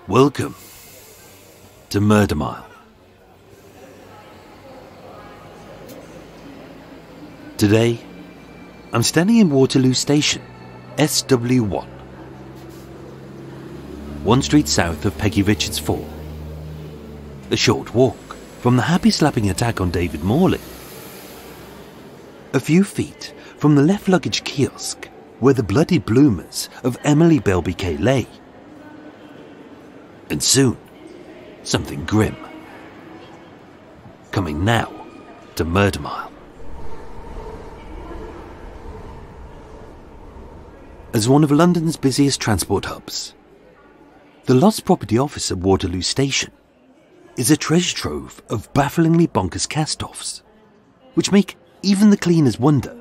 Welcome to Murder Mile. Today, I'm standing in Waterloo Station, SW1. 1 street south of Peggy Richards' Fall. A short walk from the happy-slapping attack on David Morley. A few feet from the left luggage kiosk where the bloody bloomers of Emily Belby Kay lay. And soon, something grim. Coming now to Murder Mile. As one of London's busiest transport hubs, the Lost Property Office at Waterloo Station is a treasure trove of bafflingly bonkers cast-offs, which make even the cleaners wonder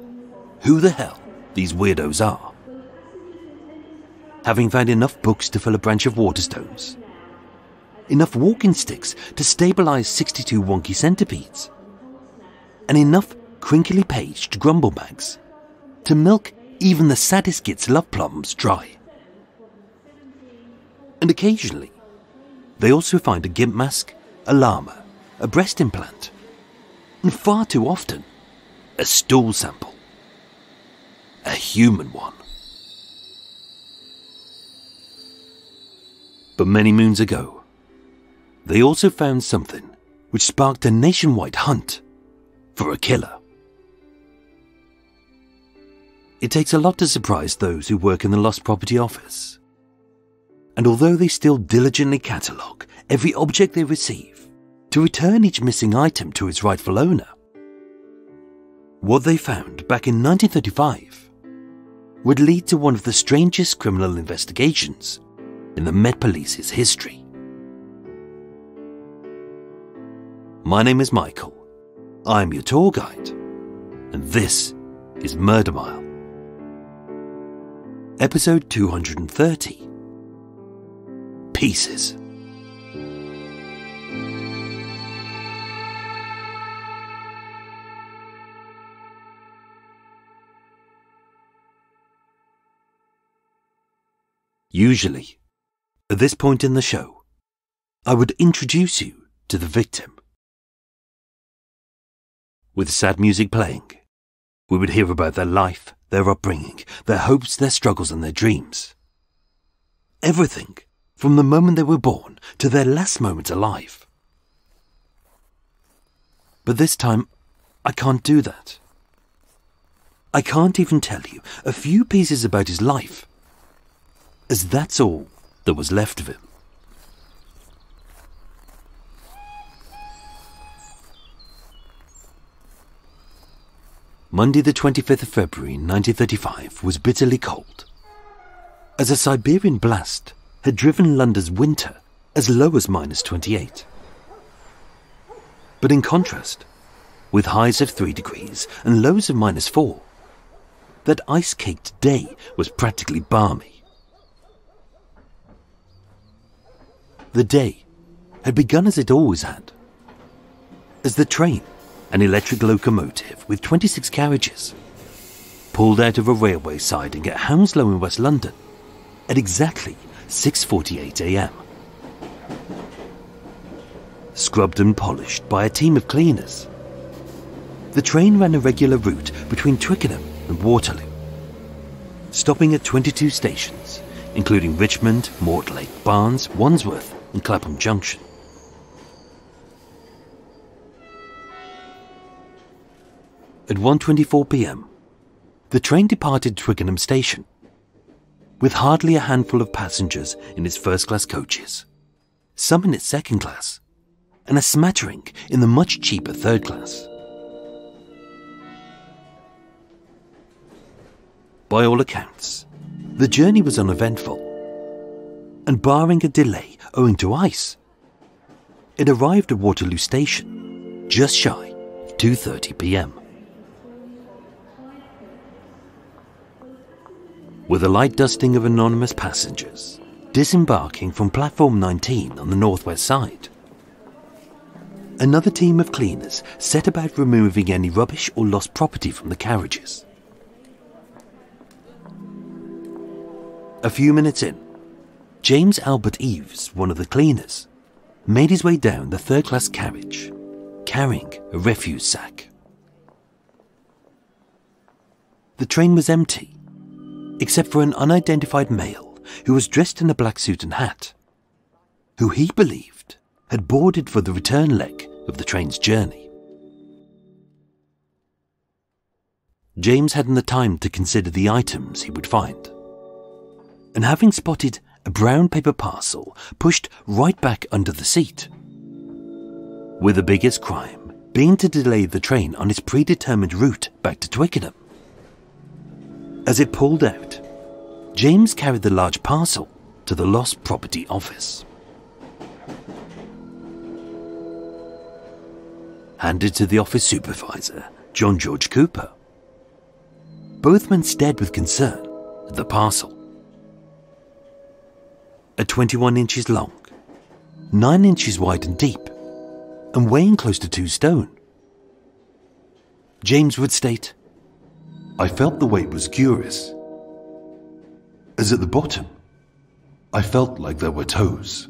who the hell these weirdos are. Having found enough books to fill a branch of Waterstones, enough walking sticks to stabilise 62 wonky centipedes, and enough crinkly paged grumble bags to milk even the saddest git's love plums dry. And occasionally, they also find a gimp mask, a llama, a breast implant, and far too often, a stool sample. A human one. But many moons ago, they also found something which sparked a nationwide hunt for a killer. It takes a lot to surprise those who work in the Lost Property Office. And although they still diligently catalogue every object they receive to return each missing item to its rightful owner, what they found back in 1935 would lead to one of the strangest criminal investigations in the Met Police's history. My name is Michael, I'm your tour guide, and this is Murder Mile. Episode 230. Pieces. Usually, at this point in the show, I would introduce you to the victim. With sad music playing, we would hear about their life, their upbringing, their hopes, their struggles and their dreams. Everything from the moment they were born to their last moment alive. But this time, I can't do that. I can't even tell you a few pieces about his life, as that's all that was left of him. Monday the 25th of February 1935 was bitterly cold, as a Siberian blast had driven London's winter as low as -28. But in contrast, with highs of 3 degrees and lows of -4, that ice-caked day was practically balmy. The day had begun as it always had, as the train, an electric locomotive with 26 carriages, pulled out of a railway siding at Hounslow in West London at exactly 6:48 a.m. Scrubbed and polished by a team of cleaners, the train ran a regular route between Twickenham and Waterloo, stopping at 22 stations, including Richmond, Mortlake, Barnes, Wandsworth and Clapham Junction. At 1:24 p.m, the train departed Twickenham Station, with hardly a handful of passengers in its first-class coaches, some in its second class, and a smattering in the much cheaper third class. By all accounts, the journey was uneventful, and barring a delay owing to ice, it arrived at Waterloo Station just shy of 2:30 p.m. With a light dusting of anonymous passengers disembarking from platform 19 on the northwest side, another team of cleaners set about removing any rubbish or lost property from the carriages. A few minutes in, James Albert Eves, one of the cleaners, made his way down the third-class carriage, carrying a refuse sack. The train was empty, except for an unidentified male who was dressed in a black suit and hat, who he believed had boarded for the return leg of the train's journey. James hadn't the time to consider the items he would find, and having spotted a brown paper parcel pushed right back under the seat, with the biggest crime being to delay the train on its predetermined route back to Twickenham. As it pulled out, James carried the large parcel to the Lost Property Office. Handed to the office supervisor, John George Cooper. Both men stared with concern at the parcel. At 21 inches long, 9 inches wide and deep, and weighing close to 2 stone. James would state, "I felt the weight was curious, as at the bottom, I felt like there were toes."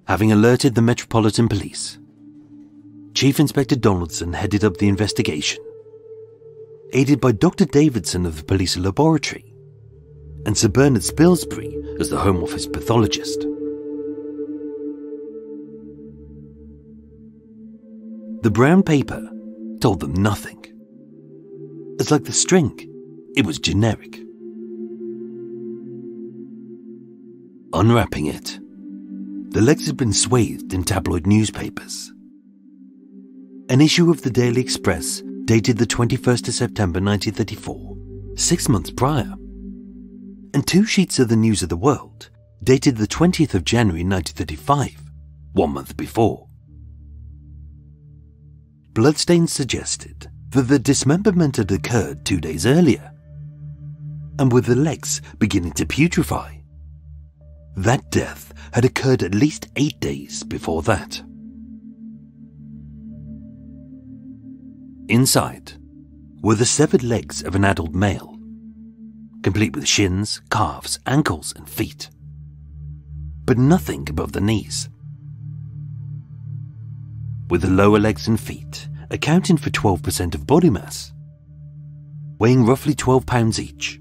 Having alerted the Metropolitan Police, Chief Inspector Donaldson headed up the investigation, aided by Dr. Davidson of the police laboratory and Sir Bernard Spilsbury as the Home Office pathologist. The brown paper told them nothing. As like the string, it was generic. Unwrapping it, the legs had been swathed in tabloid newspapers. An issue of the Daily Express dated the 21st of September 1934, 6 months prior, and 2 sheets of the News of the World dated the 20th of January 1935, 1 month before. Bloodstains suggested that the dismemberment had occurred 2 days earlier, and with the legs beginning to putrefy, that death had occurred at least 8 days before that. Inside were the severed legs of an adult male, complete with shins, calves, ankles, and feet, but nothing above the knees. With the lower legs and feet accounting for 12% of body mass, weighing roughly 12 pounds each,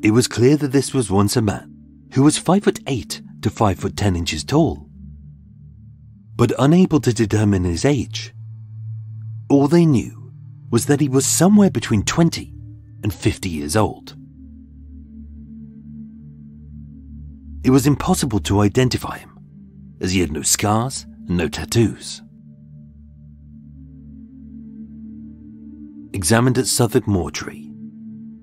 it was clear that this was once a man who was 5'8" to 5'10" tall. But unable to determine his age, all they knew was that he was somewhere between 20 and 50 years old. It was impossible to identify him, as he had no scars and no tattoos. Examined at Southwark Mortuary,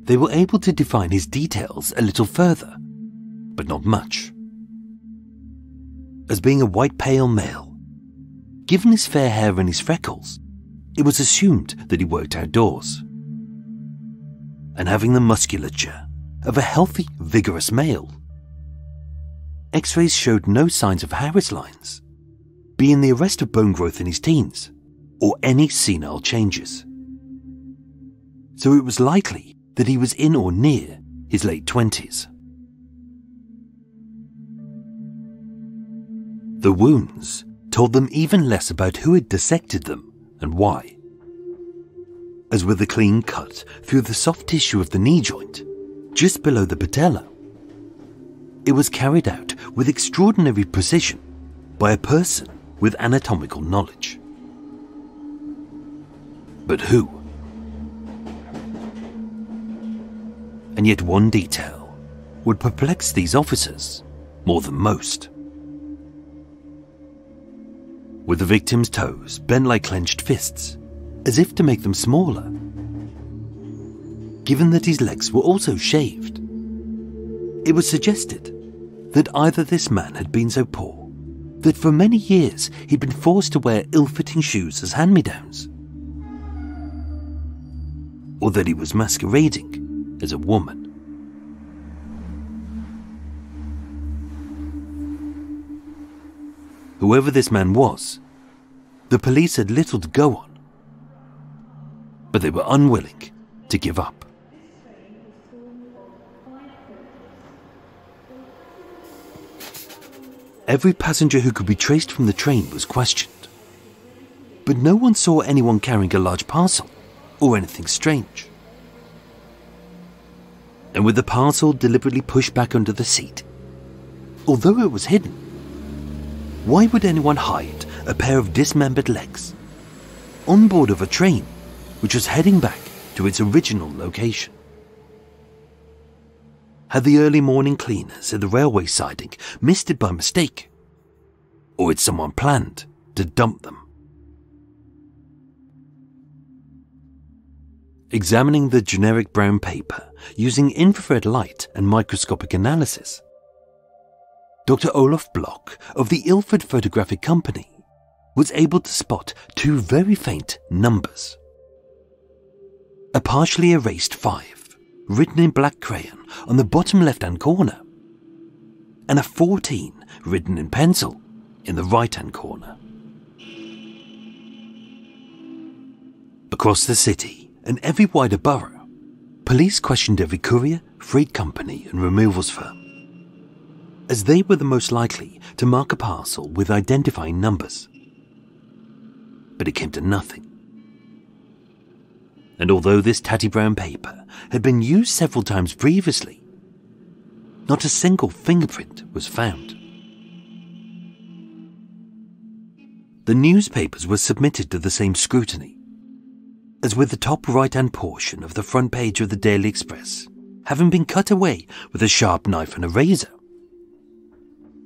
they were able to define his details a little further, but not much. As being a white pale male, given his fair hair and his freckles, it was assumed that he worked outdoors. And having the musculature of a healthy, vigorous male, X-rays showed no signs of Harris lines, being the arrest of bone growth in his teens, or any senile changes. So it was likely that he was in or near his late 20s. The wounds told them even less about who had dissected them and why. As with a clean cut through the soft tissue of the knee joint, just below the patella, it was carried out with extraordinary precision by a person with anatomical knowledge. But who? And yet one detail would perplex these officers more than most. With the victim's toes bent like clenched fists, as if to make them smaller. Given that his legs were also shaved, it was suggested that either this man had been so poor that for many years he'd been forced to wear ill-fitting shoes as hand-me-downs, or that he was masquerading as a woman. Whoever this man was, the police had little to go on, but they were unwilling to give up. Every passenger who could be traced from the train was questioned, but no one saw anyone carrying a large parcel or anything strange. And with the parcel deliberately pushed back under the seat, although it was hidden, why would anyone hide a pair of dismembered legs on board of a train which was heading back to its original location? Had the early morning cleaners at the railway siding missed it by mistake? Or had someone planned to dump them? Examining the generic brown paper using infrared light and microscopic analysis, Dr. Olaf Block of the Ilford Photographic Company was able to spot two very faint numbers. A partially erased 5, written in black crayon on the bottom left-hand corner, and a 14 written in pencil in the right-hand corner. Across the city and every wider borough, police questioned every courier, freight company and removals firm, as they were the most likely to mark a parcel with identifying numbers. But it came to nothing. And although this tatty brown paper had been used several times previously, not a single fingerprint was found. The newspapers were submitted to the same scrutiny, as with the top right-hand portion of the front page of the Daily Express having been cut away with a sharp knife and a razor.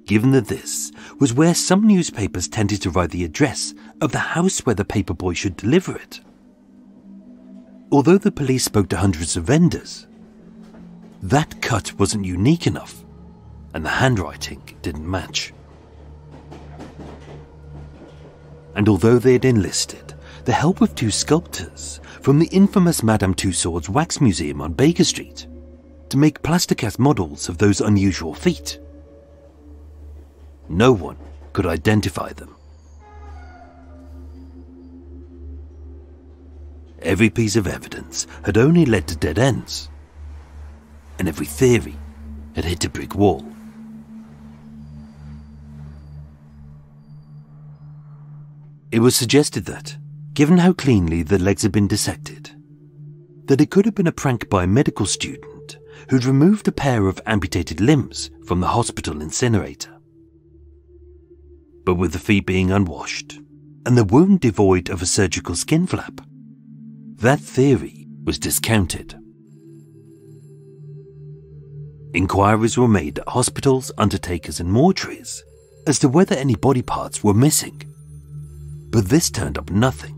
Given that this was where some newspapers tended to write the address of the house where the paperboy should deliver it. Although the police spoke to hundreds of vendors, that cut wasn't unique enough, and the handwriting didn't match. And although they had enlisted the help of 2 sculptors from the infamous Madame Tussauds Wax Museum on Baker Street to make plasticast models of those unusual feet, no one could identify them. Every piece of evidence had only led to dead ends, and every theory had hit a brick wall. It was suggested that, given how cleanly the legs had been dissected, that it could have been a prank by a medical student who'd removed a pair of amputated limbs from the hospital incinerator. But with the feet being unwashed and the wound devoid of a surgical skin flap, that theory was discounted. Inquiries were made at hospitals, undertakers and mortuaries as to whether any body parts were missing, but this turned up nothing.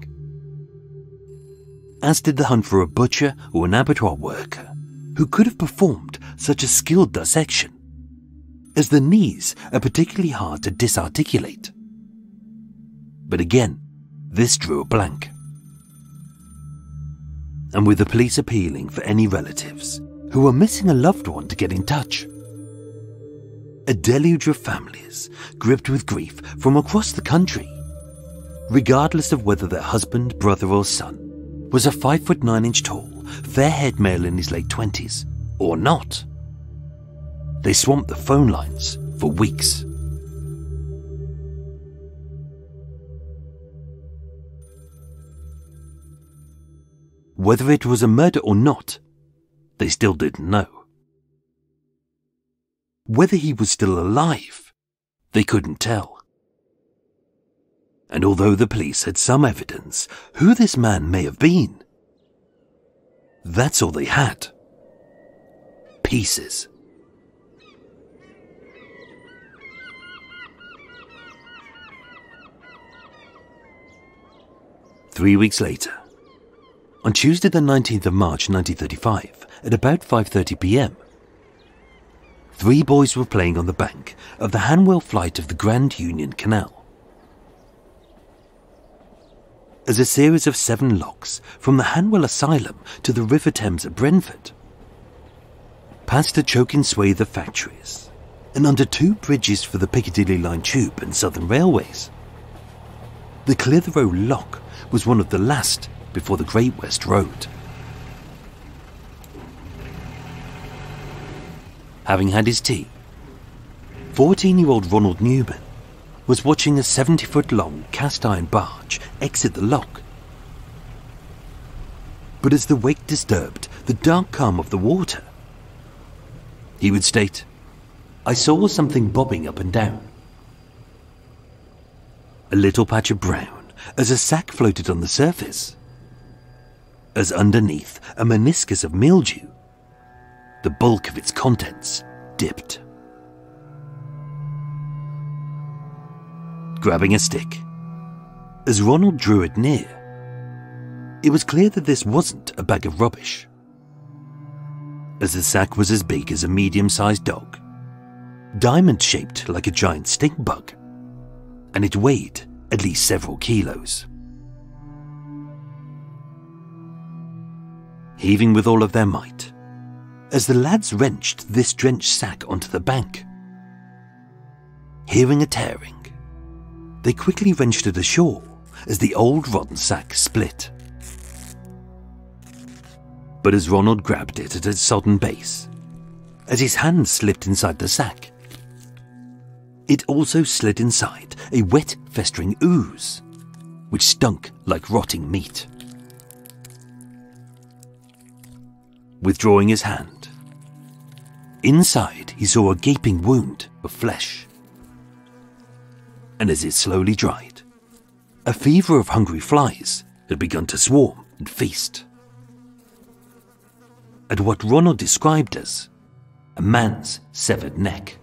As did the hunt for a butcher or an abattoir worker who could have performed such a skilled dissection, as the knees are particularly hard to disarticulate. But again, this drew a blank. And with the police appealing for any relatives who were missing a loved one to get in touch, a deluge of families gripped with grief from across the country, regardless of whether their husband, brother or son was a 5'9" tall, fair-haired male in his late 20s, or not. They swamped the phone lines for weeks. Whether it was a murder or not, they still didn't know. Whether he was still alive, they couldn't tell. And although the police had some evidence who this man may have been, that's all they had. Pieces. Three weeks later, on Tuesday the 19th of March 1935, at about 5:30 p.m, 3 boys were playing on the bank of the Hanwell Flight of the Grand Union Canal. As a series of 7 locks from the Hanwell Asylum to the River Thames at Brentford, past a choking swathe of factories, and under 2 bridges for the Piccadilly Line Tube and Southern Railways, the Clitheroe Lock was one of the last before the Great West Road. Having had his tea, 14-year-old Ronald Newman was watching a 70-foot-long cast-iron barge exit the lock. But as the wake disturbed the dark calm of the water, he would state, "I saw something bobbing up and down. A little patch of brown as a sack floated on the surface, as underneath a meniscus of mildew, the bulk of its contents dipped." Grabbing a stick, as Ronald drew it near, it was clear that this wasn't a bag of rubbish, as the sack was as big as a medium-sized dog, diamond-shaped like a giant stink bug, and it weighed at least several kilos. Heaving with all of their might, as the lads wrenched this drenched sack onto the bank, hearing a tearing, they quickly wrenched it ashore as the old rotten sack split. But as Ronald grabbed it at its sodden base, as his hand slipped inside the sack, it also slid inside a wet, festering ooze, which stunk like rotting meat. Withdrawing his hand, inside he saw a gaping wound of flesh. And as it slowly dried, a fever of hungry flies had begun to swarm and feast at what Ronald described as a man's severed neck.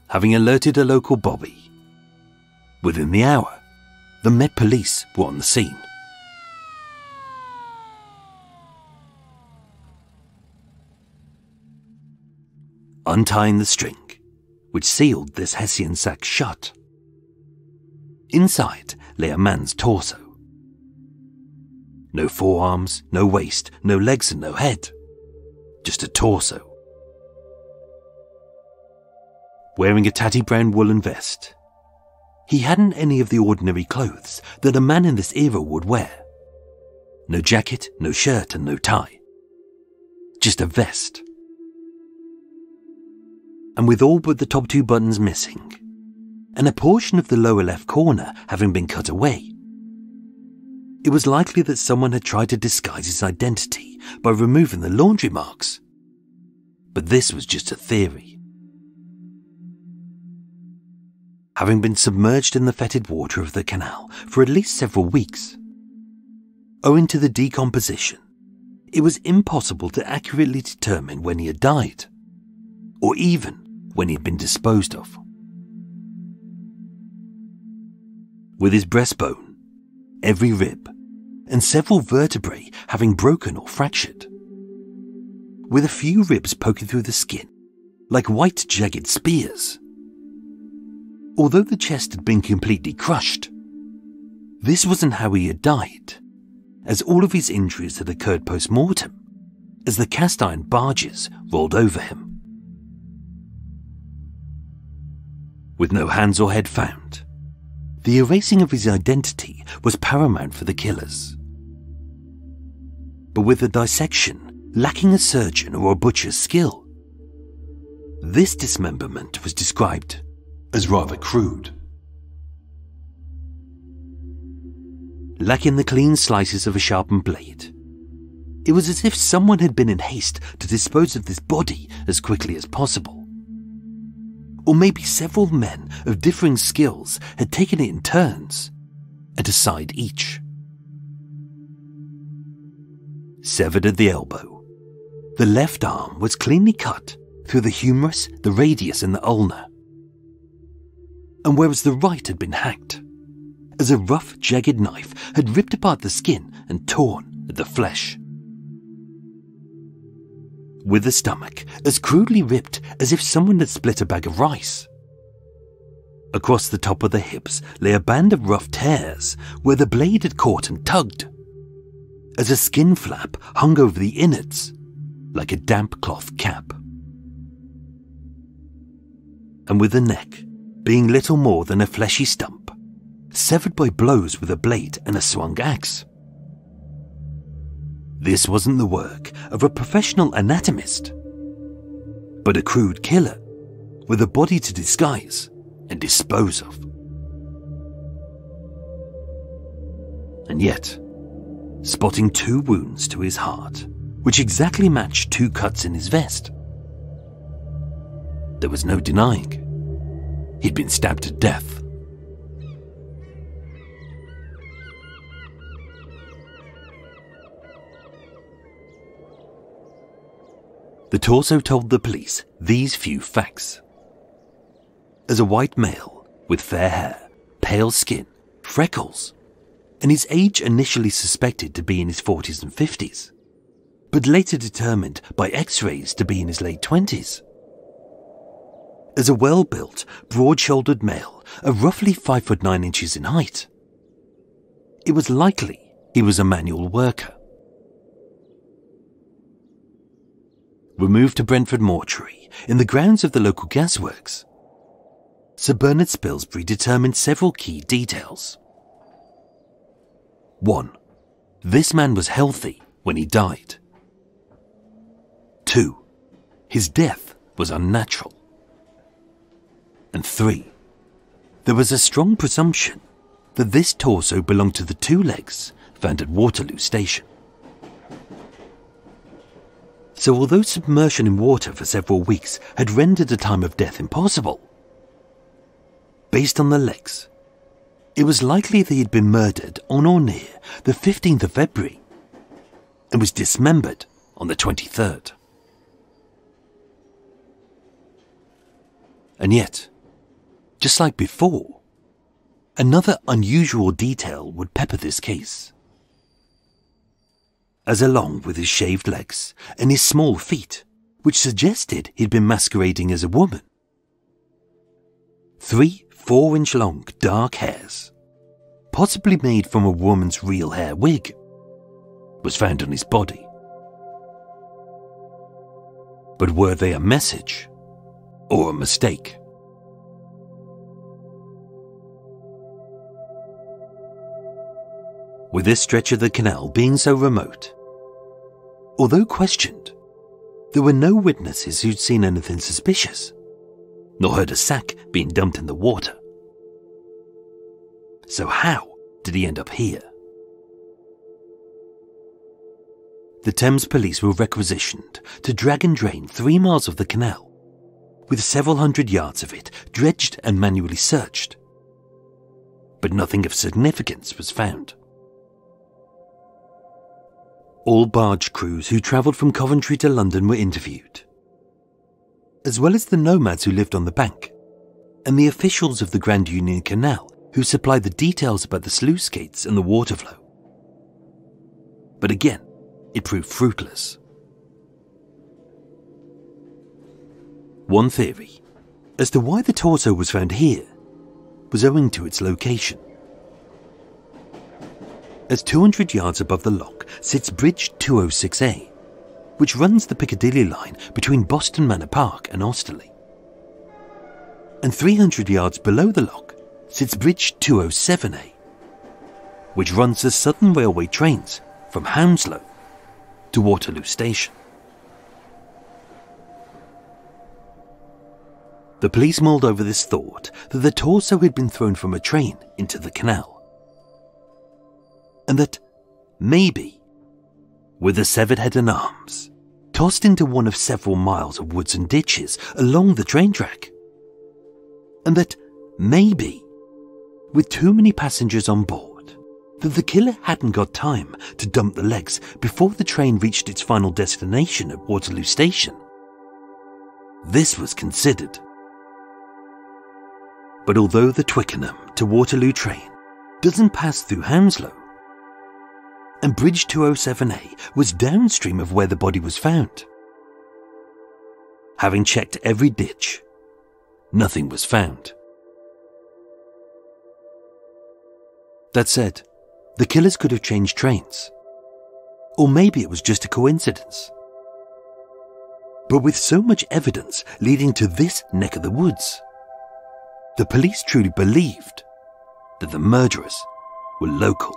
Having alerted a local bobby, within the hour, the Met Police were on the scene. Untying the string, which sealed this Hessian sack shut, inside lay a man's torso. No forearms, no waist, no legs and no head, just a torso. Wearing a tatty brown woolen vest, he hadn't any of the ordinary clothes that a man in this era would wear. No jacket, no shirt and no tie. Just a vest. And with all but the top two buttons missing, and a portion of the lower left corner having been cut away, it was likely that someone had tried to disguise his identity by removing the laundry marks. But this was just a theory. Having been submerged in the fetid water of the canal for at least several weeks, owing to the decomposition, it was impossible to accurately determine when he had died, or even when he had been disposed of. With his breastbone, every rib, and several vertebrae having broken or fractured, with a few ribs poking through the skin like white jagged spears. Although the chest had been completely crushed, this wasn't how he had died, as all of his injuries had occurred post-mortem as the cast-iron barges rolled over him. With no hands or head found, the erasing of his identity was paramount for the killers. But with the dissection lacking a surgeon or a butcher's skill, this dismemberment was described as rather crude. Lacking the clean slices of a sharpened blade, it was as if someone had been in haste to dispose of this body as quickly as possible. Or maybe several men of differing skills had taken it in turns, at a side each. Severed at the elbow, the left arm was cleanly cut through the humerus, the radius and the ulna. And whereas the right had been hacked, as a rough, jagged knife had ripped apart the skin and torn at the flesh. With the stomach as crudely ripped as if someone had split a bag of rice. Across the top of the hips lay a band of rough tears where the blade had caught and tugged, as a skin flap hung over the innards like a damp cloth cap. And with the neck being little more than a fleshy stump, severed by blows with a blade and a swung axe. This wasn't the work of a professional anatomist, but a crude killer with a body to disguise and dispose of. And yet, spotting 2 wounds to his heart, which exactly matched 2 cuts in his vest, there was no denying he'd been stabbed to death. The torso told the police these few facts. As a white male with fair hair, pale skin, freckles, and his age initially suspected to be in his 40s and 50s, but later determined by x-rays to be in his late 20s. As a well-built, broad-shouldered male of roughly 5'9" in height, it was likely he was a manual worker. Removed to Brentford Mortuary in the grounds of the local gasworks, Sir Bernard Spilsbury determined several key details. 1. This man was healthy when he died. 2. His death was unnatural. And 3. There was a strong presumption that this torso belonged to the 2 legs found at Waterloo Station. So although submersion in water for several weeks had rendered the time of death impossible, based on the legs, it was likely that he had been murdered on or near the 15th of February and was dismembered on the 23rd. And yet, just like before, another unusual detail would pepper this case. As along with his shaved legs and his small feet, which suggested he'd been masquerading as a woman, 3 4-inch long dark hairs, possibly made from a woman's real hair wig, was found on his body. But were they a message or a mistake? With this stretch of the canal being so remote, although questioned, there were no witnesses who'd seen anything suspicious, nor heard a sack being dumped in the water. So how did he end up here? The Thames police were requisitioned to drag and drain 3 miles of the canal, with several hundred yards of it dredged and manually searched. But nothing of significance was found. All barge crews who travelled from Coventry to London were interviewed, as well as the nomads who lived on the bank, and the officials of the Grand Union Canal who supplied the details about the sluice gates and the water flow. But again, it proved fruitless. One theory as to why the torso was found here was owing to its location. As 200 yards above the lock sits Bridge 206A, which runs the Piccadilly line between Boston Manor Park and Austerley. And 300 yards below the lock sits Bridge 207A, which runs the Southern Railway trains from Hounslow to Waterloo Station. The police mulled over this thought that the torso had been thrown from a train into the canal, and that maybe, with a severed head and arms, tossed into one of several miles of woods and ditches along the train track, and that maybe, with too many passengers on board, that the killer hadn't got time to dump the legs before the train reached its final destination at Waterloo Station. This was considered. But although the Twickenham to Waterloo train doesn't pass through Hounslow, and Bridge 207A was downstream of where the body was found, having checked every ditch, nothing was found. That said, the killers could have changed trains, or maybe it was just a coincidence. But with so much evidence leading to this neck of the woods, the police truly believed that the murderers were local.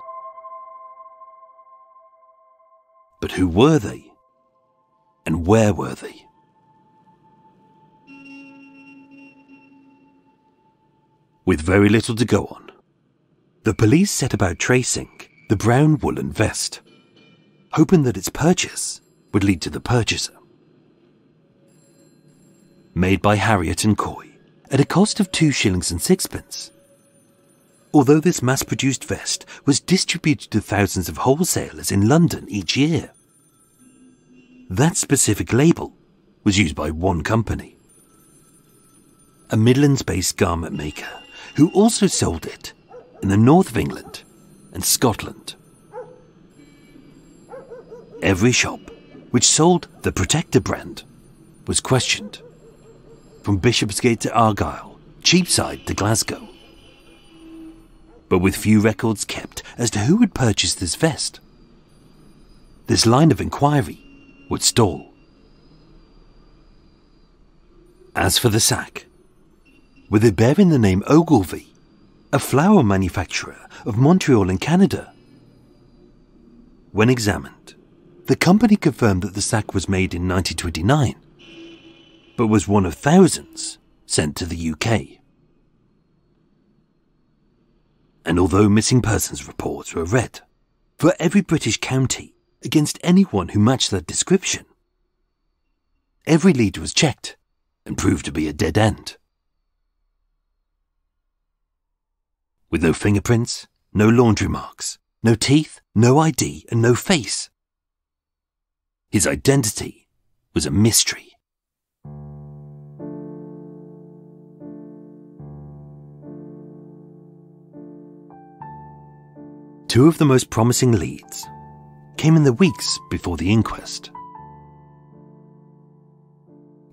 But who were they? And where were they? With very little to go on, the police set about tracing the brown woolen vest, hoping that its purchase would lead to the purchaser. Made by Harriet and Coy at a cost of 2 shillings and sixpence. Although this mass-produced vest was distributed to thousands of wholesalers in London each year, that specific label was used by one company, a Midlands-based garment maker who also sold it in the north of England and Scotland. Every shop which sold the Protector brand was questioned, from Bishopsgate to Argyll, Cheapside to Glasgow, but with few records kept as to who had purchased this vest. This line of inquiry would stall. As for the sack, with it bearing the name Ogilvy, a flower manufacturer of Montreal in Canada, when examined, the company confirmed that the sack was made in 1929, but was one of thousands sent to the UK. And although missing persons reports were read for every British county against anyone who matched that description, every lead was checked and proved to be a dead end. With no fingerprints, no laundry marks, no teeth, no ID, and no face, his identity was a mystery. Two of the most promising leads came in the weeks before the inquest.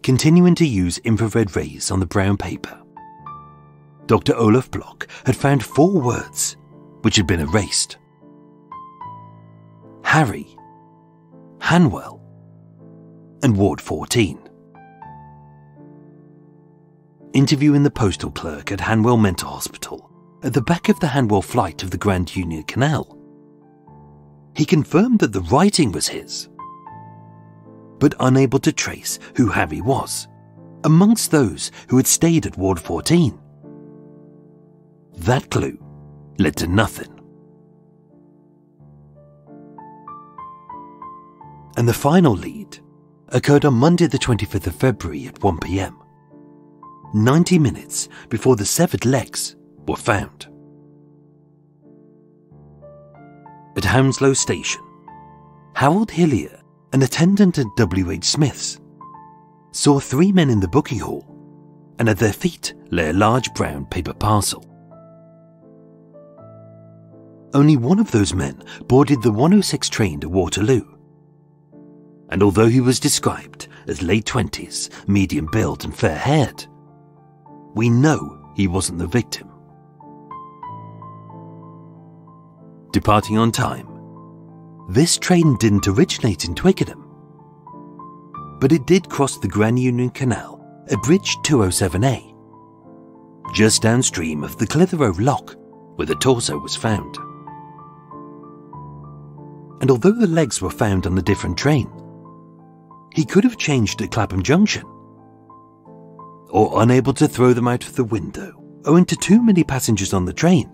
Continuing to use infrared rays on the brown paper, Dr. Olaf Block had found 4 words which had been erased: Harry, Hanwell, and Ward 14. Interviewing the postal clerk at Hanwell Mental Hospital at the back of the Hanwell flight of the Grand Union Canal, he confirmed that the writing was his, but unable to trace who Harry was amongst those who had stayed at Ward 14. That clue led to nothing. And the final lead occurred on Monday the 25th of February at 1 p.m, 90 minutes before the severed legs were found. At Waterloo Station, Harold Hillier, an attendant at W.H. Smith's, saw 3 men in the booking hall, and at their feet lay a large brown paper parcel. Only one of those men boarded the 106 train to Waterloo, and although he was described as late 20s, medium built and fair-haired, we know he wasn't the victim. Departing on time, this train didn't originate in Twickenham, but it did cross the Grand Union Canal at Bridge 207A, just downstream of the Clitheroe Lock where the torso was found. And although the legs were found on a different train, he could have changed at Clapham Junction, or unable to throw them out of the window owing to too many passengers on the train.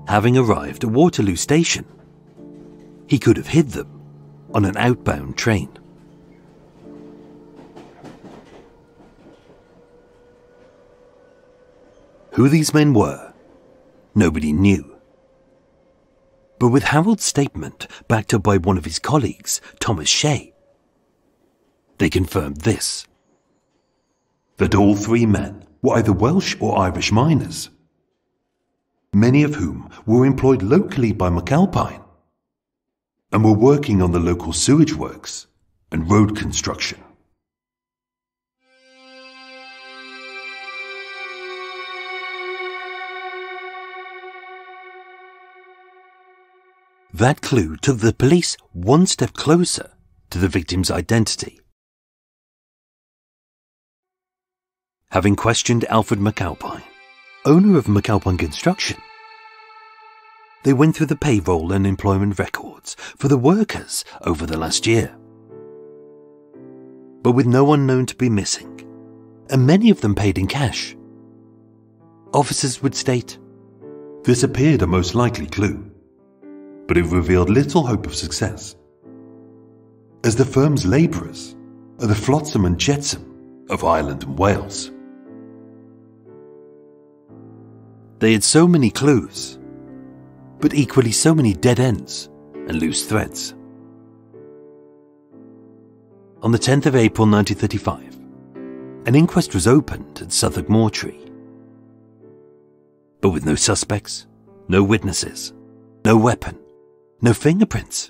Having arrived at Waterloo Station, he could have hid them on an outbound train. Who these men were, nobody knew. But with Harold's statement backed up by one of his colleagues, Thomas Shea, they confirmed this: that all 3 men were either Welsh or Irish miners, many of whom were employed locally by McAlpine and were working on the local sewage works and road construction. That clue took the police one step closer to the victim's identity. Having questioned Alfred McAlpine, owner of McAlpine Construction. They went through the payroll and employment records for the workers over the last year, but with no one known to be missing, and many of them paid in cash. Officers would state, this appeared a most likely clue, but it revealed little hope of success, as the firm's labourers are the flotsam and jetsam of Ireland and Wales. They had so many clues, but equally so many dead ends and loose threads. On the 10th of April 1935, an inquest was opened at Southwark Mortuary, but with no suspects, no witnesses, no weapon, no fingerprints,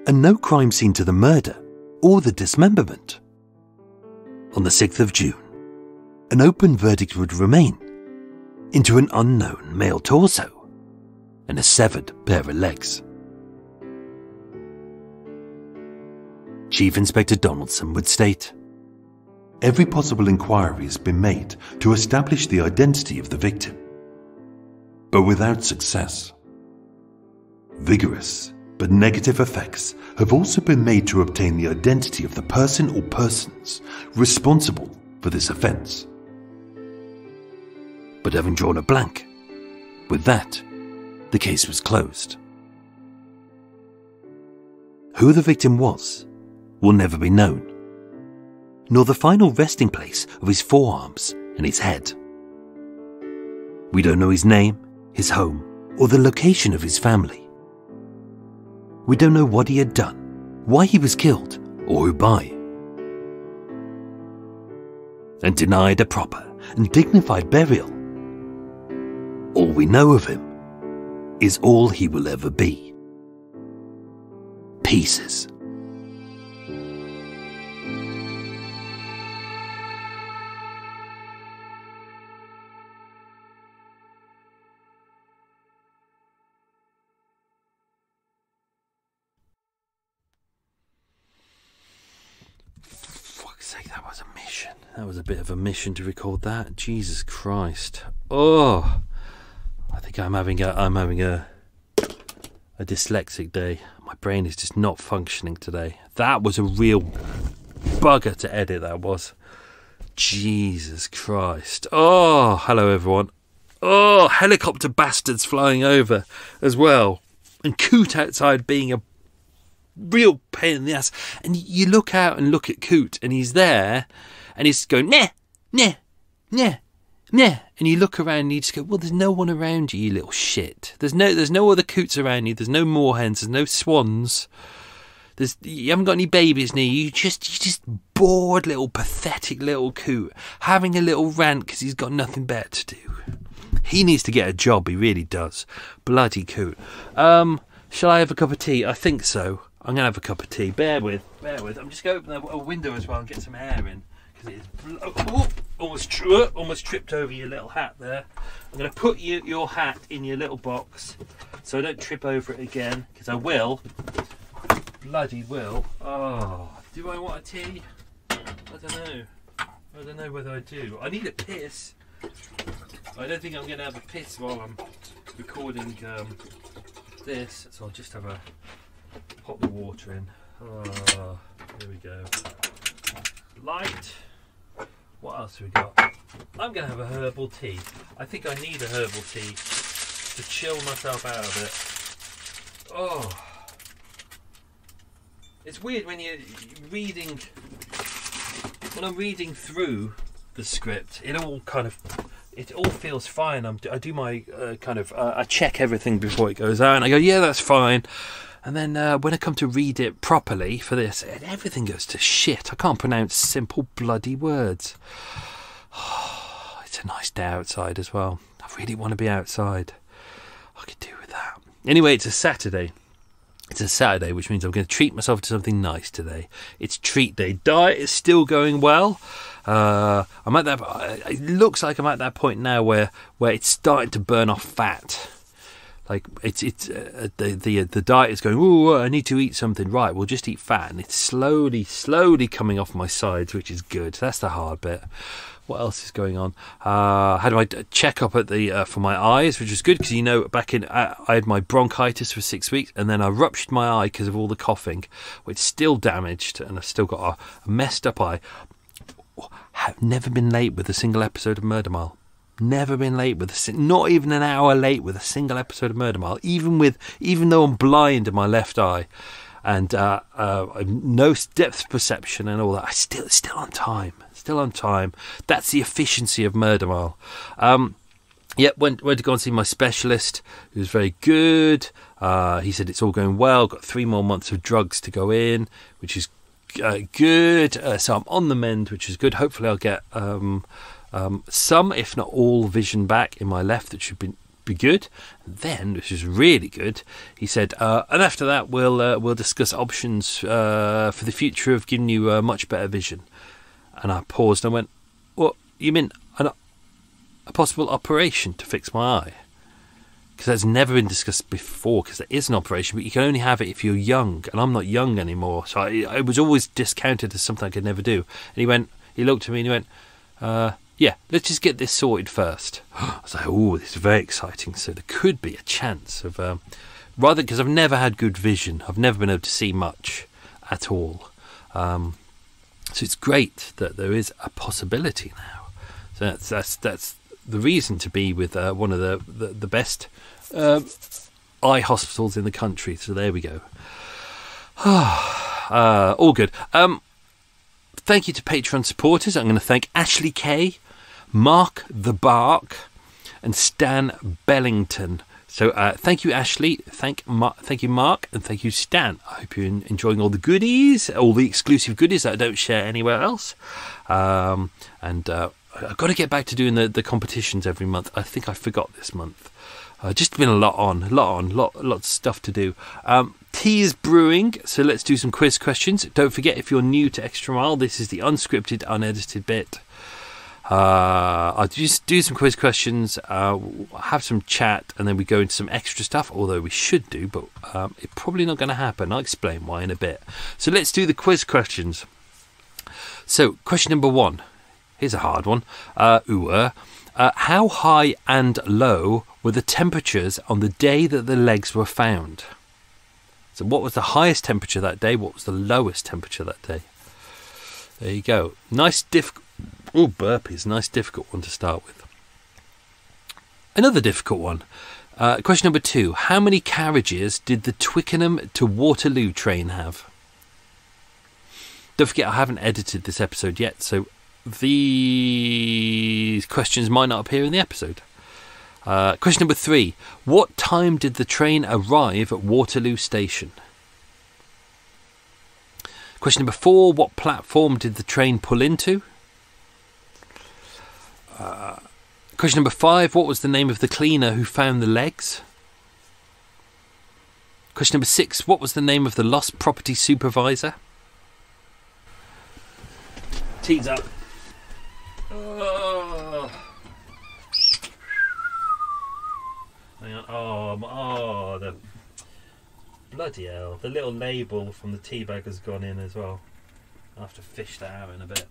and no crime scene to the murder or the dismemberment. On the 6th of June, an open verdict would remain into an unknown male torso and a severed pair of legs. Chief Inspector Donaldson would state, every possible inquiry has been made to establish the identity of the victim, but without success. Vigorous but negative effects have also been made to obtain the identity of the person or persons responsible for this offence. But having drawn a blank, with that, the case was closed. Who the victim was will never be known, nor the final resting place of his forearms and his head. We don't know his name, his home, or the location of his family. We don't know what he had done, why he was killed, or who by. And denied a proper and dignified burial. All we know of him is all he will ever be. Pieces. That was a mission. That was a bit of a mission to record that. Jesus Christ. Oh, I think I'm having a dyslexic day. My brain is just not functioning today. That was a real bugger to edit. That was. Jesus Christ. Oh, hello everyone. Oh, helicopter bastards flying over as well, and Coot outside being a real pain in the ass. And you look out and look at Coot, and he's there, and he's going, nah, nah, nah, nah. And you look around and you just go, well, there's no one around you, you little shit. There's no other Coots around you. There's no moorhens. There's no swans. You haven't got any babies near you. You just bored little pathetic little Coot having a little rant because he's got nothing better to do. He needs to get a job. He really does. Bloody Coot. Shall I have a cup of tea? I think so. I'm going to have a cup of tea. Bear with. I'm just going to open a window as well and get some air in. Because almost tripped over your little hat there. I'm going to put your hat in your little box so I don't trip over it again. Because I will. Bloody will. Oh, do I want a tea? I don't know whether I do. I need a piss. I don't think I'm going to have a piss while I'm recording this. So I'll just pop the water in. Oh, here we go. Light. What else have we got? I'm going to have a herbal tea. I think I need a herbal tea to chill myself out of it. Oh. It's weird when you're reading, when I'm reading through the script, it all feels fine. I do my I check everything before it goes out, and I go, yeah, that's fine. And then when I come to read it properly for this, everything goes to shit. I can't pronounce simple bloody words. Oh, it's a nice day outside as well. I really want to be outside. I could do with that. Anyway, it's a Saturday. It's a Saturday, which means I'm going to treat myself to something nice today. It's treat day. Diet is still going well. I'm at that. It looks like I'm at that point now where it's starting to burn off fat. Like the diet is going, ooh, I need to eat something. Right, we'll just eat fat, and it's slowly coming off my sides, which is good. That's the hard bit. What else is going on? Had my check-up at the for my eyes, which was good because, you know, back in I had my bronchitis for 6 weeks, and then I ruptured my eye because of all the coughing, which is still damaged, and I've still got a messed up eye. Have never been late with a single episode of Murder Mile. Never been late with not even an hour late with a single episode of Murder Mile. Even though I'm blind in my left eye, and no depth perception and all that, I still on time. Still on time. That's the efficiency of Murder Mile. Went to go and see my specialist, who was very good. He said it's all going well. Got 3 more months of drugs to go in, which is good. So I'm on the mend, which is good. Hopefully I'll get some, if not all, vision back in my left. That should be good. And then, which is really good, he said, and after that we'll discuss options for the future of giving you much better vision. And I paused and I went, "What you mean a possible operation to fix my eye?" Because that's never been discussed before. Because there is an operation, but you can only have it if you're young, and I'm not young anymore, so it was always discounted as something I could never do. And he looked at me and he went, "Yeah, let's just get this sorted first." I was like, "Oh, this is very exciting." So there could be a chance of rather, because I've never had good vision. I've never been able to see much at all. So it's great that there is a possibility now. So that's the reason to be with one of the best eye hospitals in the country. So there we go. All good. Thank you to Patreon supporters. I'm going to thank Ashley K, Mark the Bark, and Stan Bellington. So thank you, Ashley. Thank you, Mark, and thank you, Stan. I hope you're enjoying all the goodies, all the exclusive goodies that I don't share anywhere else. And I've got to get back to doing the competitions every month. I think I forgot this month. Just been a lot of stuff to do. Tea is brewing, so let's do some quiz questions. Don't forget, if you're new to Extra Mile, this is the unscripted, unedited bit. I'll just do some quiz questions, have some chat, and then we go into some extra stuff, although we should do, but it's probably not going to happen. I'll explain why in a bit. So let's do the quiz questions. So, question number 1. Here's a hard one. How high and low were the temperatures on the day that the legs were found? So what was the highest temperature that day? What was the lowest temperature that day? There you go. Nice burpees. Nice difficult one to start with. Another difficult one. Question number 2. How many carriages did the Twickenham to Waterloo train have? Don't forget, I haven't edited this episode yet, so these questions might not appear in the episode. Question number 3. What time did the train arrive at Waterloo Station? Question number 4. What platform did the train pull into? Question number 5. What was the name of the cleaner who found the legs? Question number 6. What was the name of the lost property supervisor? Tea's up. Oh. Hang on. Oh, the bloody hell! The little label from the tea bag has gone in as well. I'll have to fish that out in a bit.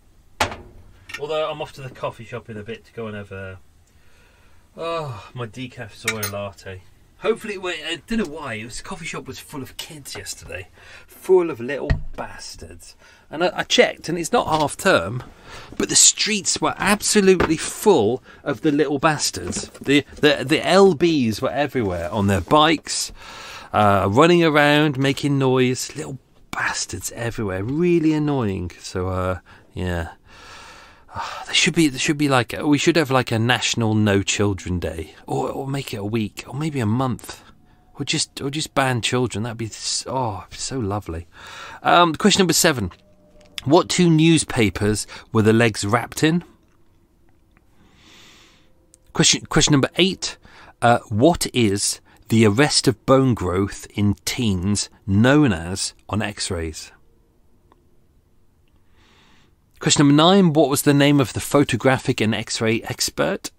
Although I'm off to the coffee shop in a bit to go and have my decaf soy latte. Hopefully, I don't know why. The coffee shop was full of kids yesterday, full of little bastards. And I checked, and it's not half term, but the streets were absolutely full of the little bastards. The LBs were everywhere on their bikes, running around, making noise. Little bastards everywhere, really annoying. So yeah, there should be like we should have like a national No Children Day, or make it a week, or maybe a month. Or just ban children. That'd be so lovely. Question number 7. What 2 newspapers were the legs wrapped in? Question number 8. What is the arrest of bone growth in teens known as on X-rays? Question number 9. What was the name of the photographic and X-ray expert?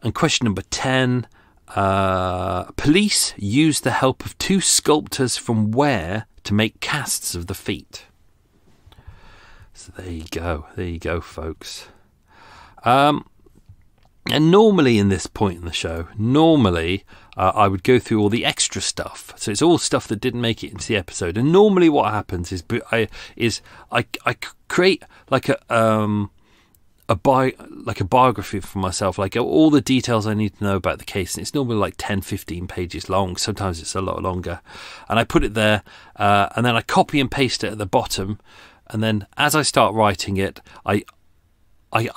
And question number 10. Police used the help of 2 sculptors from where to make casts of the feet? So there you go, folks. And normally in this point in the show, I would go through all the extra stuff. So it's all stuff that didn't make it into the episode. And normally what happens is I create like a biography for myself, like all the details I need to know about the case. And it's normally like 10, 15 pages long. Sometimes it's a lot longer. And I put it there, and then I copy and paste it at the bottom. And then as I start writing it, I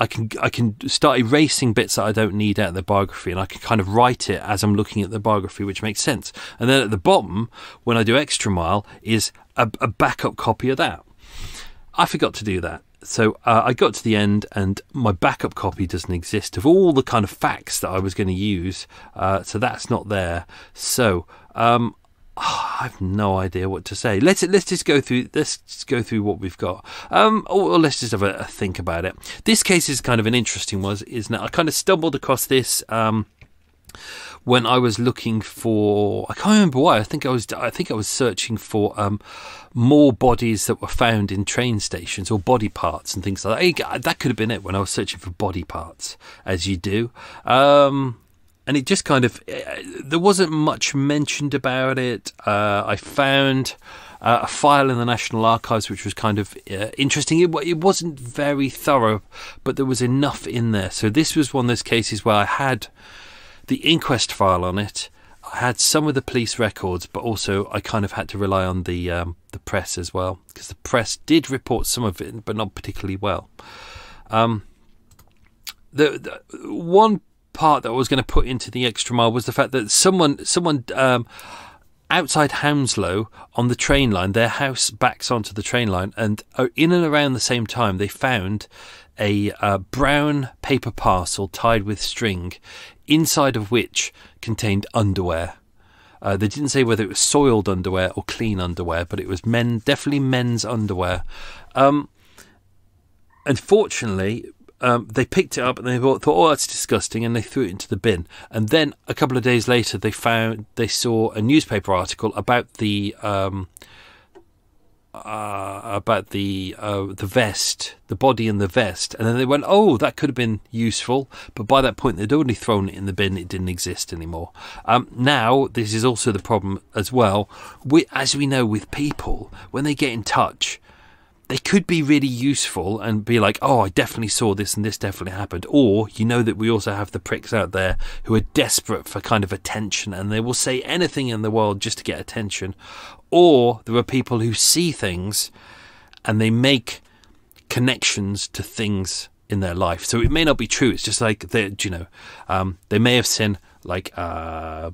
can start erasing bits that I don't need out of the biography, and I can kind of write it as I'm looking at the biography, which makes sense. And then at the bottom, when I do Extra Mile, is a backup copy of that. I forgot to do that. So I got to the end, and my backup copy doesn't exist of all the kind of facts that I was going to use. So that's not there. So I have no idea what to say. Let's just go through what we've got. Or let's just have a think about it. This case is kind of an interesting one, isn't it? I kind of stumbled across this when I was looking for, I can't remember why. I think I was searching for more bodies that were found in train stations, or body parts and things like that. That could have been it, when I was searching for body parts, as you do. And it just kind of, there wasn't much mentioned about it. I found a file in the National Archives which was kind of interesting. It wasn't very thorough, but there was enough in there. So this was one of those cases where I had the inquest file on it. I had some of the police records, but also I kind of had to rely on the press as well, because the press did report some of it, but not particularly well. The one part that I was going to put into the Extra Mile was the fact that someone outside Hounslow on the train line, their house backs onto the train line, and in and around the same time they found a brown paper parcel tied with string, inside of which contained underwear. They didn't say whether it was soiled underwear or clean underwear, but it was definitely men's underwear. Unfortunately, they picked it up and they thought, oh, that's disgusting, and they threw it into the bin. And then a couple of days later, they saw a newspaper article about the vest, the body in the vest, and then they went, oh, that could have been useful. But by that point, they'd already thrown it in the bin; it didn't exist anymore. Now, this is also the problem as well. As we know, with people, when they get in touch, they could be really useful and be like, oh, I definitely saw this and this definitely happened. Or, you know, that we also have the pricks out there who are desperate for kind of attention, and they will say anything in the world just to get attention. Or there are people who see things and they make connections to things in their life. So it may not be true. It's just like, they may have seen like a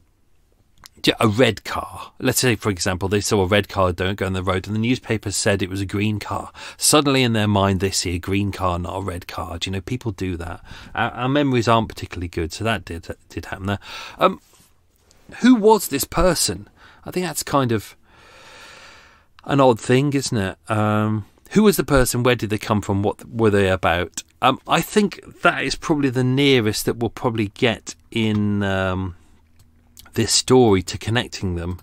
red car. Let's say, for example, they saw a red car don't go on the road, and the newspaper said it was a green car. Suddenly in their mind they see a green car, not a red car. People do that. Our memories aren't particularly good, so that did happen there. Who was this person? I think that's kind of an odd thing, isn't it? Who was the person? Where did they come from? What were they about? I think that is probably the nearest that we'll probably get in this story to connecting them,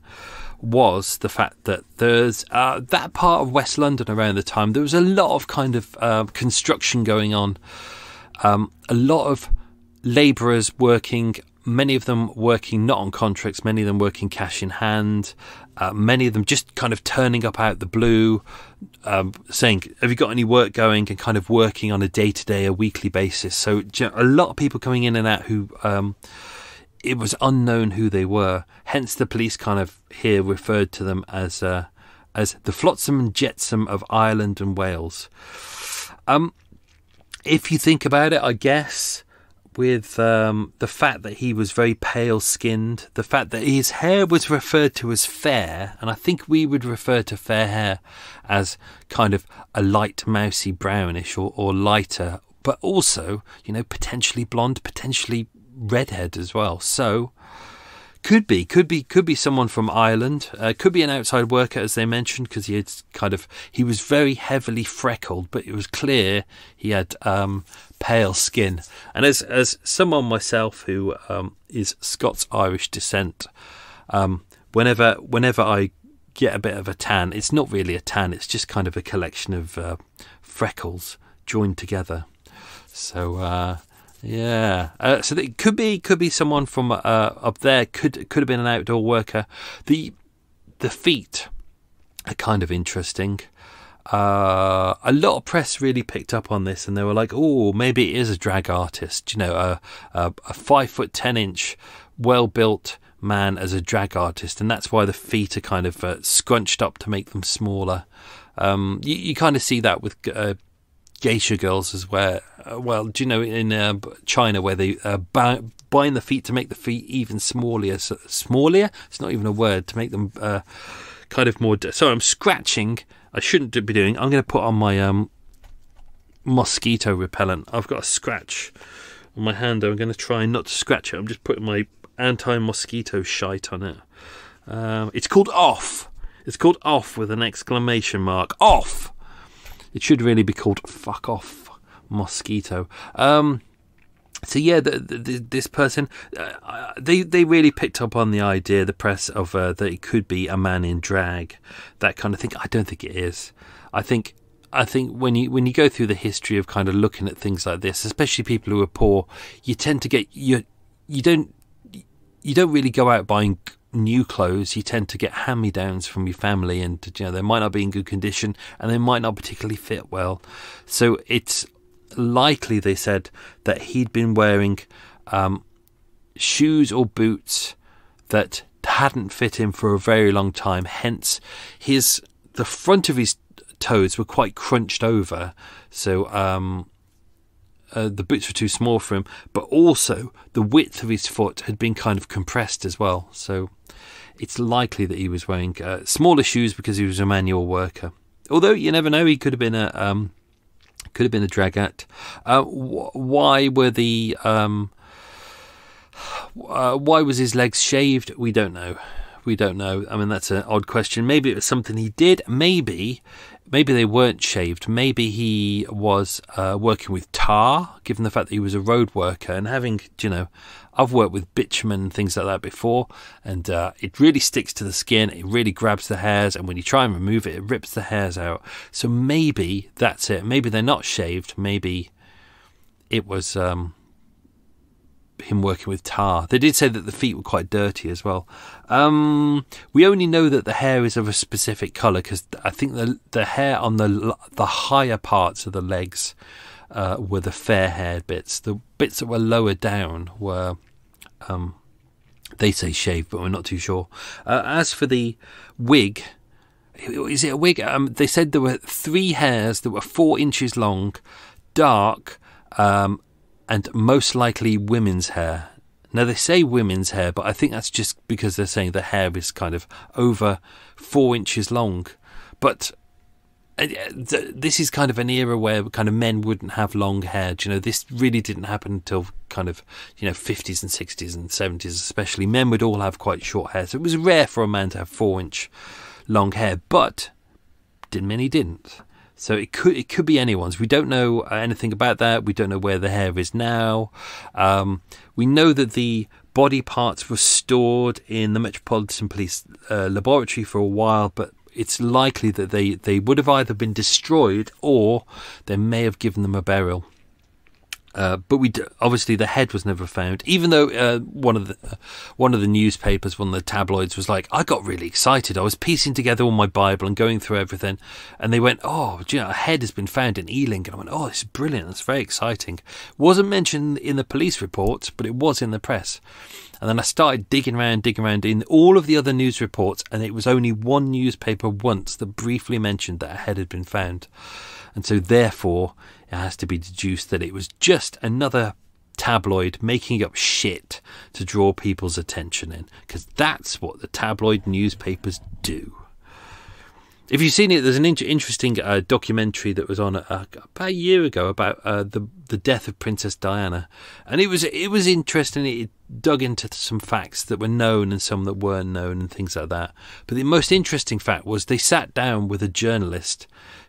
was the fact that there's that part of West London around the time, there was a lot of kind of construction going on, a lot of labourers working, many of them working not on contracts, many of them working cash in hand, many of them just kind of turning up out the blue, saying, have you got any work going, and kind of working on a day-to-day, a weekly basis. So a lot of people coming in and out who it was unknown who they were. Hence the police kind of here referred to them as the flotsam and jetsam of Ireland and Wales. If you think about it, I guess, with the fact that he was very pale-skinned, the fact that his hair was referred to as fair, and I think we would refer to fair hair as kind of a light mousy brownish or lighter, but also, potentially blonde, potentially redhead as well. So could be someone from Ireland, could be an outside worker, as they mentioned, because he was very heavily freckled, but it was clear he had pale skin. And as someone myself who is Scots-Irish descent, whenever I get a bit of a tan. It's not really a tan, it's just kind of a collection of freckles joined together. So yeah, so it could be someone from up there. Could have been an outdoor worker. The feet are kind of interesting. A lot of press really picked up on this, and they were like, "Oh, maybe it is a drag artist." You know, a 5'10" well-built man as a drag artist, and that's why the feet are kind of scrunched up to make them smaller. You kind of see that with geisha girls as well. Well, do you know in China where they bind the feet to make the feet even smaller? Smaller? It's not even a word, to make them kind of more. Sorry, I'm scratching. I shouldn't be doing. I'm going to put on my mosquito repellent. I've got a scratch on my hand. I'm going to try not to scratch it. I'm just putting my anti-mosquito shite on it. It's called Off. It's called Off with an exclamation mark. Off. It should really be called Fuck Off Mosquito. So yeah, this person, they really picked up on the idea, the press, of that it could be a man in drag, that kind of thing. I don't think it is. I think when you go through the history of kind of looking at things like this, especially people who are poor, you tend to get you don't really go out buying new clothes. You tend to get hand-me-downs from your family, and you know, they might not be in good condition and they might not particularly fit well. So it's likely, they said, that he'd been wearing shoes or boots that hadn't fit him for a very long time. Hence, the front of his toes were quite crunched over, so the boots were too small for him. But also, the width of his foot had been kind of compressed as well. So it's likely that he was wearing smaller shoes because he was a manual worker. Although you never know, he could have been a drag act. Why was his legs shaved? We don't know. I mean, that's an odd question. Maybe it was something he did. Maybe they weren't shaved. Maybe he was working with tar, given the fact that he was a road worker, and having, you know, I've worked with bitumen and things like that before, and it really sticks to the skin. It really grabs the hairs, and when you try and remove it, it rips the hairs out. So maybe that's it. Maybe they're not shaved. Maybe it was him working with tar. They did say that the feet were quite dirty as well. We only know that the hair is of a specific colour because I think the hair on the higher parts of the legs were the fair-haired bits. The bits that were lower down were, they say shaved, but we're not too sure. As for the wig, is it a wig? They said there were 3 hairs that were 4 inches long, dark, and most likely women's hair. Now, they say women's hair, but I think that's just because they're saying the hair is kind of over 4 inches long. But this is kind of an era where kind of men wouldn't have long hair. You know, this really didn't happen until kind of, you know, 50s and 60s and 70s especially. Men would all have quite short hair. So it was rare for a man to have 4-inch long hair, but many didn't. So it could be anyone's. We don't know anything about that. We don't know where the hair is now. We know that the body parts were stored in the Metropolitan Police laboratory for a while, but it's likely that they would have either been destroyed or they may have given them a burial. But obviously the head was never found, even though one of the newspapers, one of the tabloids, was like, I got really excited. I was piecing together all my Bible and going through everything, and they went, oh, do you know, a head has been found in Ealing, and I went, oh, this is brilliant. That's very exciting. Wasn't mentioned in the police reports, but it was in the press. And then I started digging around in all of the other news reports, and it was only one newspaper once that briefly mentioned that a head had been found. And so therefore it has to be deduced that it was just another tabloid making up shit to draw people's attention in, because that's what the tabloid newspapers do. If you've seen it, there's an interesting documentary that was on about a year ago about the death of Princess Diana, and it was interesting. It dug into some facts that were known and some that weren't known and things like that. But the most interesting fact was they sat down with a journalist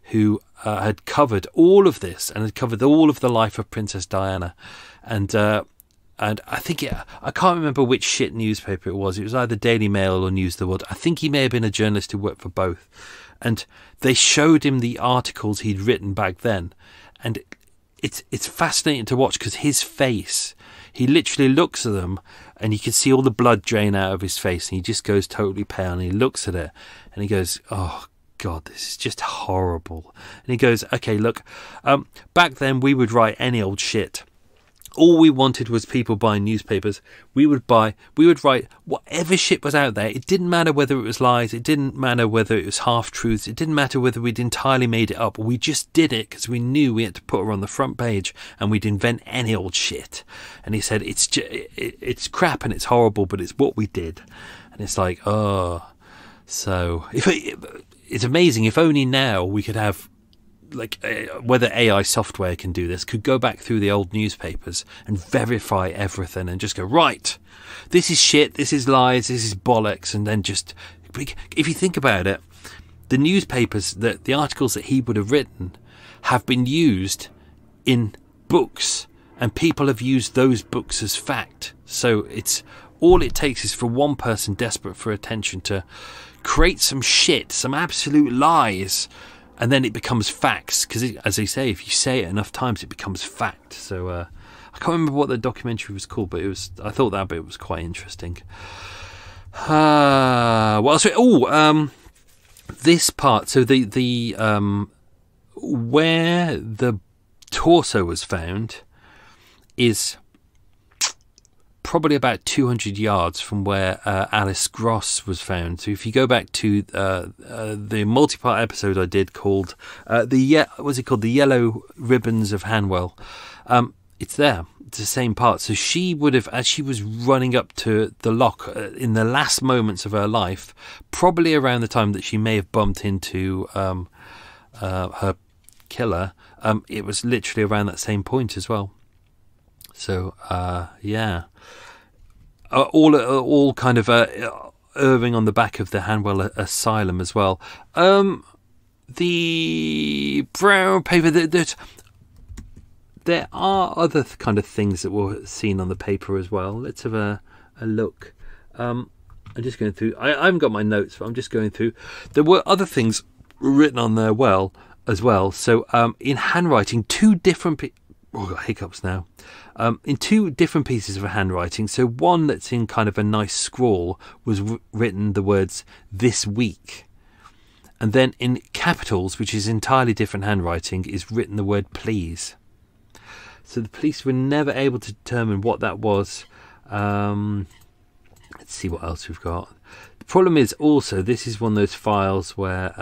who had covered all of this and had covered all of the life of Princess Diana, and and I think I can't remember which shit newspaper it was. It was either Daily Mail or News of the World. I think he may have been a journalist who worked for both. And they showed him the articles he'd written back then. And it's fascinating to watch because his face, he literally looks at them and you can see all the blood drain out of his face. And he just goes totally pale and he looks at it and he goes, oh, God, this is just horrible. And he goes, okay, look, back then we would write any old shit. All we wanted was people buying newspapers. We would write whatever shit was out there. It didn't matter whether it was lies. It didn't matter whether it was half-truths. It didn't matter whether we'd entirely made it up. We just did it because we knew we had to put her on the front page and we'd invent any old shit. And he said, it's crap and it's horrible, but it's what we did. And it's like, oh. So it's amazing. If only now we could have, like, whether AI software can do this, could go back through the old newspapers and verify everything and just go, right, this is shit, this is lies, this is bollocks. And then just, if you think about it, the newspapers, the articles that he would have written have been used in books and people have used those books as fact. So it's all it takes is for one person desperate for attention to create some shit, some absolute lies, and then it becomes facts, because as they say, if you say it enough times it becomes fact. So I can't remember what the documentary was called, but I thought that bit was quite interesting. What else? This part, so the where the torso was found is probably about 200 yards from where Alice Gross was found. So if you go back to the multi-part episode I did called the Yellow Ribbons of Hanwell, it's there. It's the same part. So she would have, as she was running up to the lock in the last moments of her life, probably around the time that she may have bumped into her killer, it was literally around that same point as well. So yeah. All kind of erring on the back of the Hanwell Asylum as well. The brown paper, there are other kind of things that were seen on the paper as well. Let's have a look. I'm just going through. I haven't got my notes, but I'm just going through. There were other things written on there as well. So in handwriting, two different. Oh, I've got hiccups now. In two different pieces of handwriting. So one that's in kind of a nice scrawl was written the words "this week," and then in capitals, which is entirely different handwriting, is written the word "please." So the police were never able to determine what that was. Let's see what else we've got. The problem is also this is one of those files where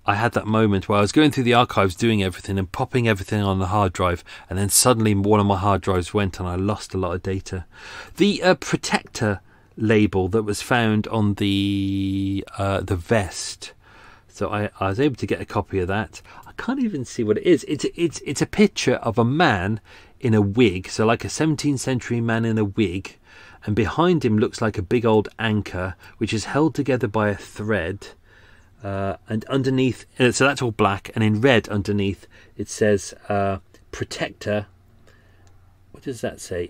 I had that moment where I was going through the archives doing everything and popping everything on the hard drive, and then suddenly one of my hard drives went and I lost a lot of data. The protector label that was found on the vest, so I was able to get a copy of that. I can't even see what it is. It's a picture of a man in a wig, so like a 17th century man in a wig, and behind him looks like a big old anchor which is held together by a thread. And underneath, so that's all black, and in red underneath it says protector. What does that say?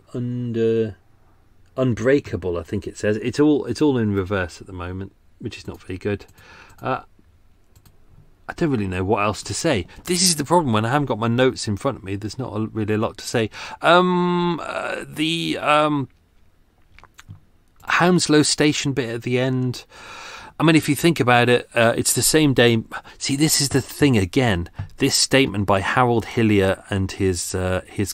Unbreakable, I think it says. It's all in reverse at the moment, which is not very good. I don't really know what else to say. This is the problem when I haven't got my notes in front of me. There's not really a lot to say. The Hounslow Station bit at the end. I mean, if you think about it, it's the same day. See, this is the thing again. This statement by Harold Hillier and his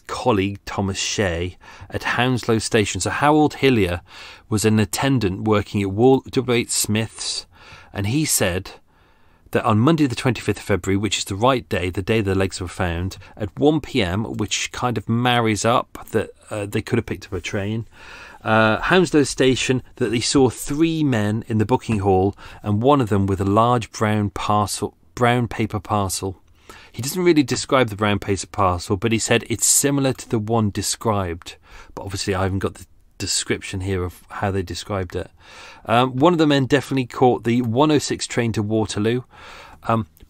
colleague Thomas Shea at Hounslow Station. So Harold Hillier was an attendant working at W.H. Smith's, and he said that on Monday the 25th of February, which is the right day, the day the legs were found, at 1 p.m, which kind of marries up that they could have picked up a train. Hounslow Station, that they saw 3 men in the booking hall and one of them with a large brown paper parcel. He doesn't really describe the brown paper parcel, but he said it's similar to the one described. But obviously I haven't got the description here of how they described it. One of the men definitely caught the 106 train to Waterloo,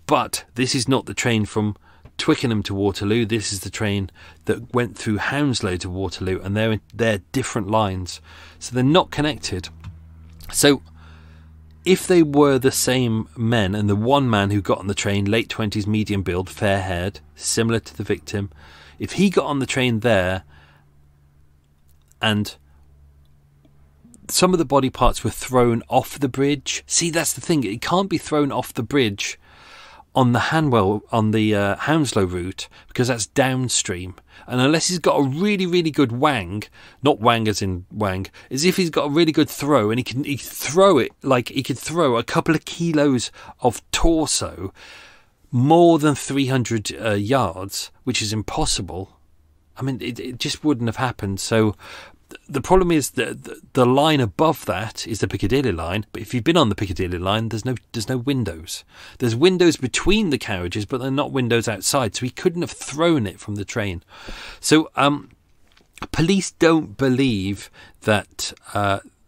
but this is not the train from Twickenham to Waterloo. This is the train that went through Hounslow to Waterloo, and they're different lines, so they're not connected. So if they were the same men, and the one man who got on the train, late 20s, medium build, fair-haired, similar to the victim, if he got on the train there and some of the body parts were thrown off the bridge. See, that's the thing. It can't be thrown off the bridge on the Hounslow route, because that's downstream. And unless he's got a really, really good wang, not wang as in wang, as if he's got a really good throw, and he could throw it like he could throw a couple of kilos of torso more than 300 yards, which is impossible. I mean, it just wouldn't have happened. So the problem is that the line above that is the Piccadilly line, but if you've been on the Piccadilly line, there's no windows. There's windows between the carriages, but they're not windows outside, so he couldn't have thrown it from the train. So police don't believe that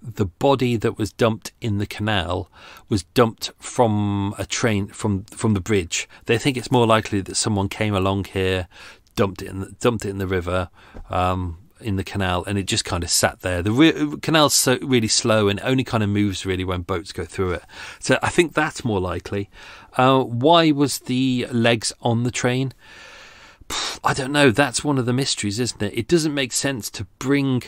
the body that was dumped in the canal was dumped from a train from the bridge. They think it's more likely that someone came along here, dumped it in the river, in the canal, and it just kind of sat there. The canal's so really slow, and it only kind of moves really when boats go through it. So I think that's more likely. Why was the legs on the train? I don't know. That's one of the mysteries, isn't it? It doesn't make sense to bring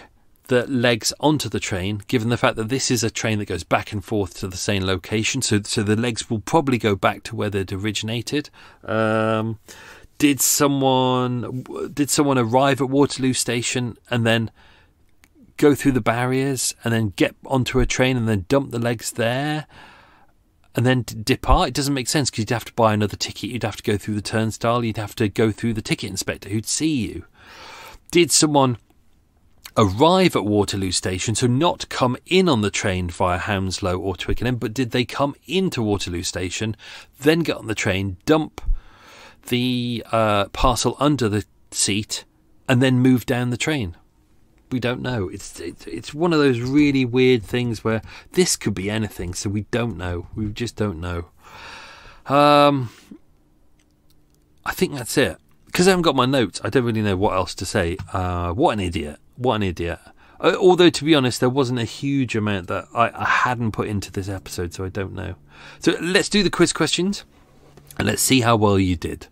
the legs onto the train, given the fact that this is a train that goes back and forth to the same location. So the legs will probably go back to where they'd originated. Did someone arrive at Waterloo Station and then go through the barriers and then get onto a train and then dump the legs there and then depart? It doesn't make sense, because you'd have to buy another ticket. You'd have to go through the turnstile. You'd have to go through the ticket inspector who'd see you. Did someone arrive at Waterloo Station, so not come in on the train via Hounslow or Twickenham, but did they come into Waterloo Station, then get on the train, dump the parcel under the seat, and then move down the train? We don't know. It's one of those really weird things where this could be anything, so we don't know. We just don't know. I think that's it. Because I haven't got my notes, I don't really know what else to say. What an idiot. What an idiot. Although, to be honest, there wasn't a huge amount that I hadn't put into this episode, so I don't know. So let's do the quiz questions. And let's see how well you did.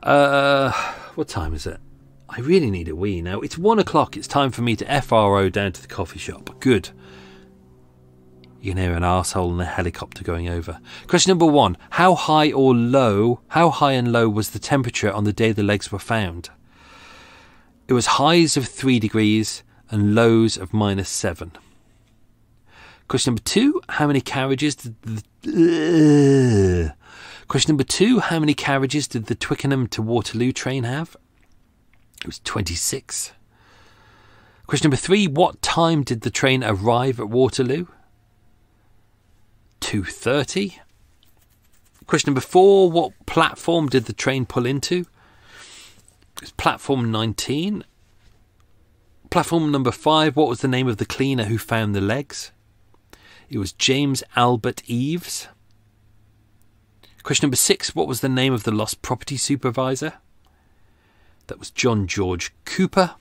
What time is it? I really need a wee now. It's 1 o'clock. It's time for me to FRO down to the coffee shop. Good. You can hear an arsehole and a helicopter going over. Question number 1. How high and low was the temperature on the day the legs were found? It was highs of 3 degrees and lows of -7. Question number 2. How many carriages did the Twickenham to Waterloo train have? It was 26. Question number 3. What time did the train arrive at Waterloo? 2:30. Question number 4. What platform did the train pull into? It was platform 19. Platform number 5. What was the name of the cleaner who found the legs? It was James Albert Eves. Question number 6. What was the name of the lost property supervisor? That was John George Cooper.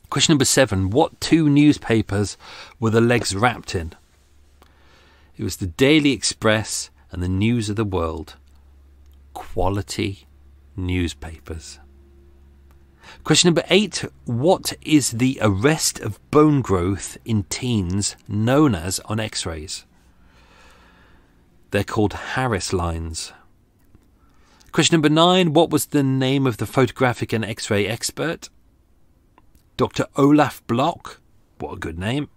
Question number 7. What 2 newspapers were the legs wrapped in? It was the Daily Express and the News of the World. Quality newspapers. Question number 8. What is the arrest of bone growth in teens known as on x-rays? They're called Harris lines. Question number 9. What was the name of the photographic and x-ray expert? Dr. Olaf Block. What a good name.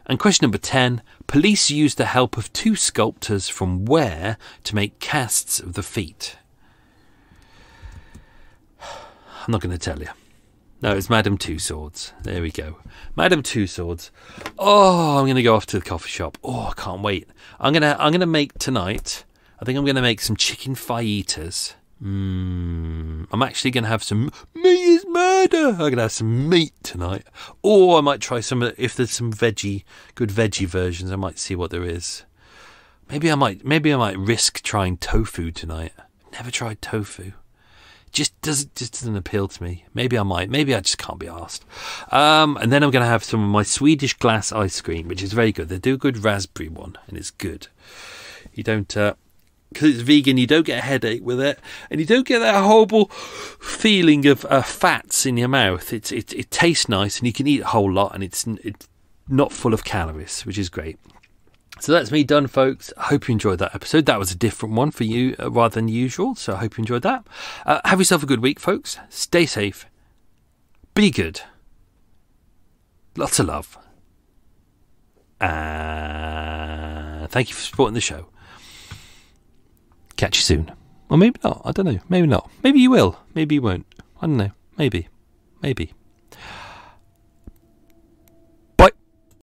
And question number 10. Police used the help of 2 sculptors from where to make casts of the feet? I'm not going to tell you. No, it's Madame Two Swords. There we go. Madame Two Swords. Oh, I'm going to go off to the coffee shop. Oh, I can't wait. I'm gonna make tonight, I think I'm going to make some chicken fajitas. I'm actually going to have some meat is murder. I'm going to have some meat tonight. Or I might try some, if there's some good veggie versions, I might see what there is. Maybe I might risk trying tofu tonight. Never tried tofu. just doesn't appeal to me. Maybe I might. Maybe I just can't be asked. And then I'm going to have some of my Swedish glass ice cream, which is very good. They do a good raspberry one, and it's good. You don't, because it's vegan, you don't get a headache with it, and you don't get that horrible feeling of fats in your mouth. It tastes nice, and you can eat a whole lot, and it's not full of calories, which is great. So that's me done, folks. I hope you enjoyed that episode. That was a different one for you rather than usual, so I hope you enjoyed that. Have yourself a good week, folks. Stay safe. Be good. Lots of love. And thank you for supporting the show. Catch you soon. Or maybe not. I don't know. Maybe not. Maybe you will. Maybe you won't. I don't know. Maybe.